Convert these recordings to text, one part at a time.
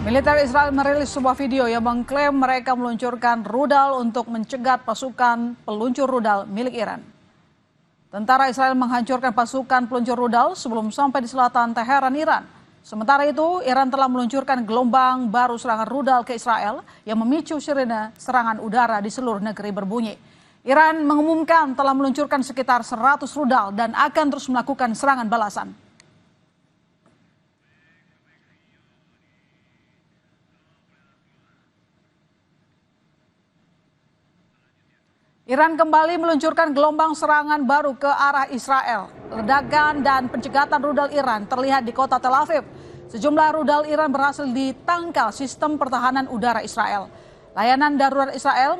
Militer Israel merilis sebuah video yang mengklaim mereka meluncurkan rudal untuk mencegat pasukan peluncur rudal milik Iran. Tentara Israel menghancurkan pasukan peluncur rudal sebelum sampai di selatan Teheran, Iran. Sementara itu, Iran telah meluncurkan gelombang baru serangan rudal ke Israel yang memicu sirene serangan udara di seluruh negeri berbunyi. Iran mengumumkan telah meluncurkan sekitar 100 rudal dan akan terus melakukan serangan balasan. Iran kembali meluncurkan gelombang serangan baru ke arah Israel. Ledakan dan pencegatan rudal Iran terlihat di kota Tel Aviv. Sejumlah rudal Iran berhasil ditangkal sistem pertahanan udara Israel. Layanan darurat Israel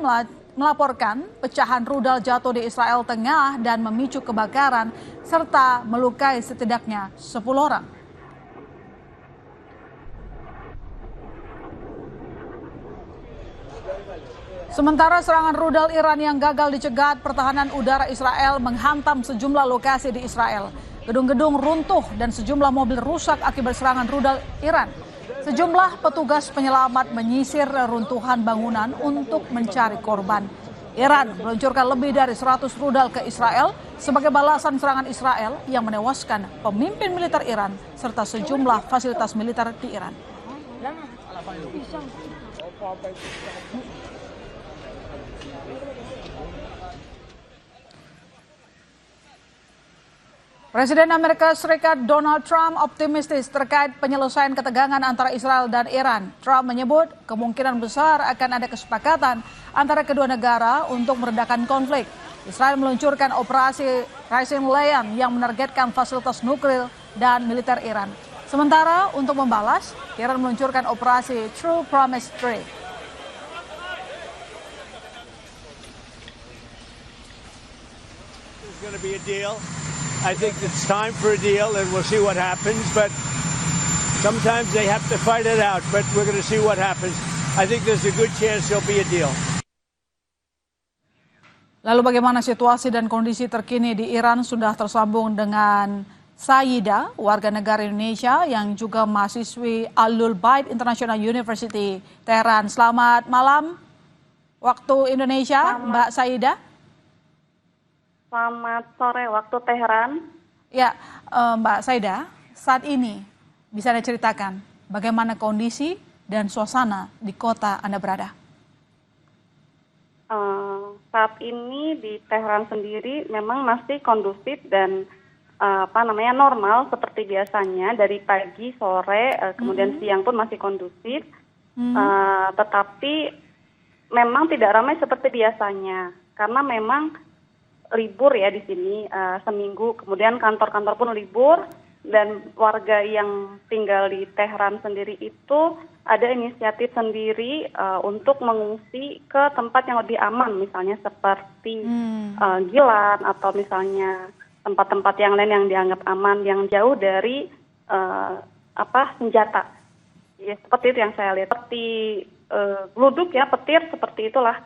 melaporkan pecahan rudal jatuh di Israel Tengah dan memicu kebakaran serta melukai setidaknya 10 orang. Sementara serangan rudal Iran yang gagal dicegat, pertahanan udara Israel menghantam sejumlah lokasi di Israel. Gedung-gedung runtuh dan sejumlah mobil rusak akibat serangan rudal Iran. Sejumlah petugas penyelamat menyisir reruntuhan bangunan untuk mencari korban. Iran meluncurkan lebih dari 100 rudal ke Israel sebagai balasan serangan Israel yang menewaskan pemimpin militer Iran serta sejumlah fasilitas militer di Iran. Presiden Amerika Serikat Donald Trump optimistis terkait penyelesaian ketegangan antara Israel dan Iran. Trump menyebut kemungkinan besar akan ada kesepakatan antara kedua negara untuk meredakan konflik. Israel meluncurkan operasi Rising Lion yang menargetkan fasilitas nuklir dan militer Iran. Sementara untuk membalas, Iran meluncurkan operasi True Promise 3. There's going to be a deal. I think it's time for a deal, and we'll see what happens. But sometimes they have to fight it out. But we're going to see what happens. I think there's a good chance there'll be a deal. Lalu bagaimana situasi dan kondisi terkini di Iran? Sudah tersambung dengan Saida, warga negara Indonesia yang juga mahasiswi Ahlul Bait International University Tehran. Selamat malam waktu Indonesia, Mbak Saida. Selamat sore waktu Teheran. Ya, Mbak Saida, saat ini bisa Anda ceritakan bagaimana kondisi dan suasana di kota Anda berada? Saat ini di Teheran sendiri memang masih kondusif dan normal seperti biasanya, dari pagi, sore, kemudian siang pun masih kondusif. Tetapi memang tidak ramai seperti biasanya karena memang libur ya di sini seminggu, kemudian kantor-kantor pun libur, dan warga yang tinggal di Teheran sendiri itu ada inisiatif sendiri untuk mengungsi ke tempat yang lebih aman, misalnya seperti Gilan atau misalnya tempat-tempat yang lain yang dianggap aman, yang jauh dari senjata. Ya, seperti itu yang saya lihat, seperti gluduk ya, petir, seperti itulah.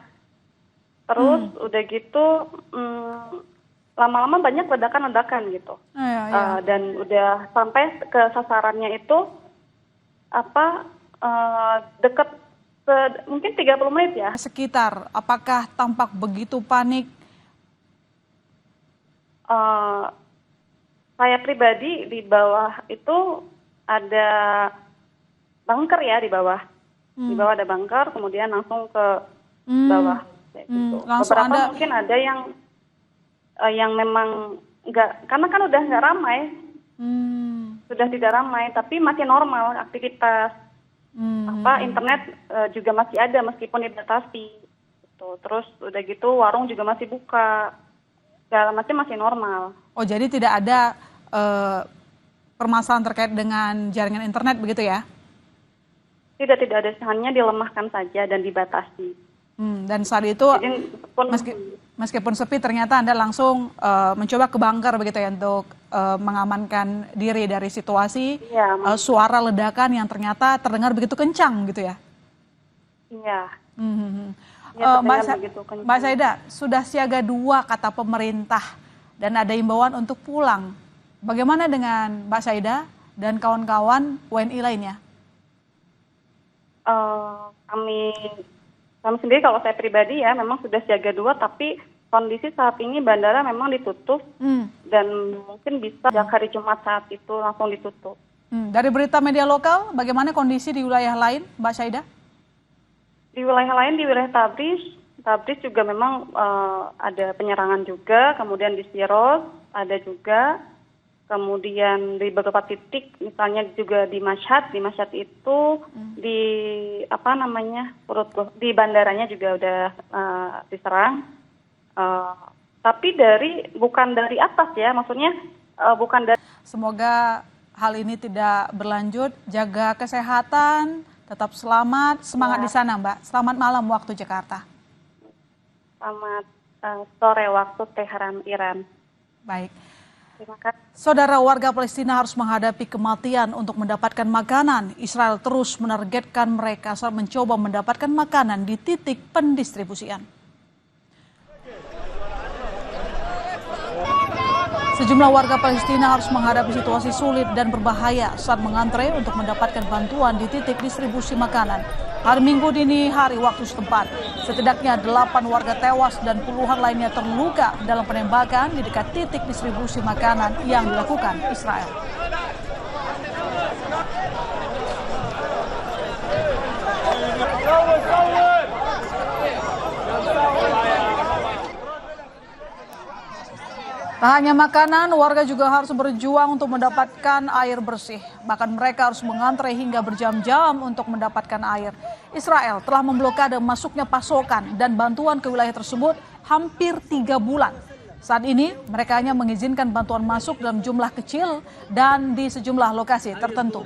Terus udah gitu lama-lama banyak ledakan-ledakan gitu. Dan udah sampai ke sasarannya itu dekat mungkin 30 menit ya. Sekitar, apakah tampak begitu panik? Saya pribadi di bawah itu ada bunker ya, di bawah. Di bawah ada bunker, kemudian langsung ke bawah. Gitu. Beberapa mungkin ada yang memang enggak, karena kan udah nggak ramai, sudah tidak ramai, tapi masih normal aktivitas. Internet juga masih ada meskipun dibatasi. Gitu. Terus udah gitu warung juga masih buka, segala macam masih normal. Oh, jadi tidak ada permasalahan terkait dengan jaringan internet begitu ya? Tidak ada, hanya dilemahkan saja dan dibatasi. Dan saat itu meskipun sepi, ternyata Anda langsung mencoba ke bunker begitu ya untuk mengamankan diri dari situasi suara ledakan yang ternyata terdengar begitu kencang gitu ya? Iya. Mbak Saida, sudah siaga 2 kata pemerintah dan ada imbauan untuk pulang. Bagaimana dengan Mbak Saida dan kawan-kawan WNI lainnya? kami sendiri, kalau saya pribadi ya memang sudah siaga 2, tapi kondisi saat ini bandara memang ditutup dan mungkin bisa sejak hari Jumat saat itu langsung ditutup. Dari berita media lokal, bagaimana kondisi di wilayah lain, Mbak Syaida? Di wilayah lain, di wilayah Tabriz juga memang ada penyerangan juga, kemudian di Siros ada juga, kemudian di beberapa titik, misalnya juga di Mashhad itu di di bandaranya juga udah diserang, tapi bukan dari atas ya, maksudnya bukan dari. Semoga hal ini tidak berlanjut, jaga kesehatan, tetap selamat, semangat di sana Mbak. Selamat malam waktu Jakarta. Selamat sore waktu Teheran, Iran. Baik. Terima kasih. Saudara, warga Palestina harus menghadapi kematian untuk mendapatkan makanan. Israel terus menargetkan mereka saat mencoba mendapatkan makanan di titik pendistribusian. Sejumlah warga Palestina harus menghadapi situasi sulit dan berbahaya saat mengantre untuk mendapatkan bantuan di titik distribusi makanan. Hari Minggu dini hari waktu setempat, setidaknya 8 warga tewas dan puluhan lainnya terluka dalam penembakan di dekat titik distribusi makanan yang dilakukan Israel. Tak hanya makanan, warga juga harus berjuang untuk mendapatkan air bersih. Bahkan mereka harus mengantre hingga berjam-jam untuk mendapatkan air. Israel telah memblokade masuknya pasokan dan bantuan ke wilayah tersebut hampir 3 bulan. Saat ini mereka hanya mengizinkan bantuan masuk dalam jumlah kecil dan di sejumlah lokasi tertentu.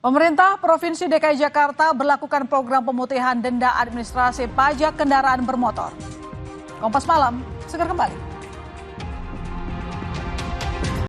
Pemerintah Provinsi DKI Jakarta berlakukan program pemutihan denda administrasi pajak kendaraan bermotor. Kompas Malam segera kembali.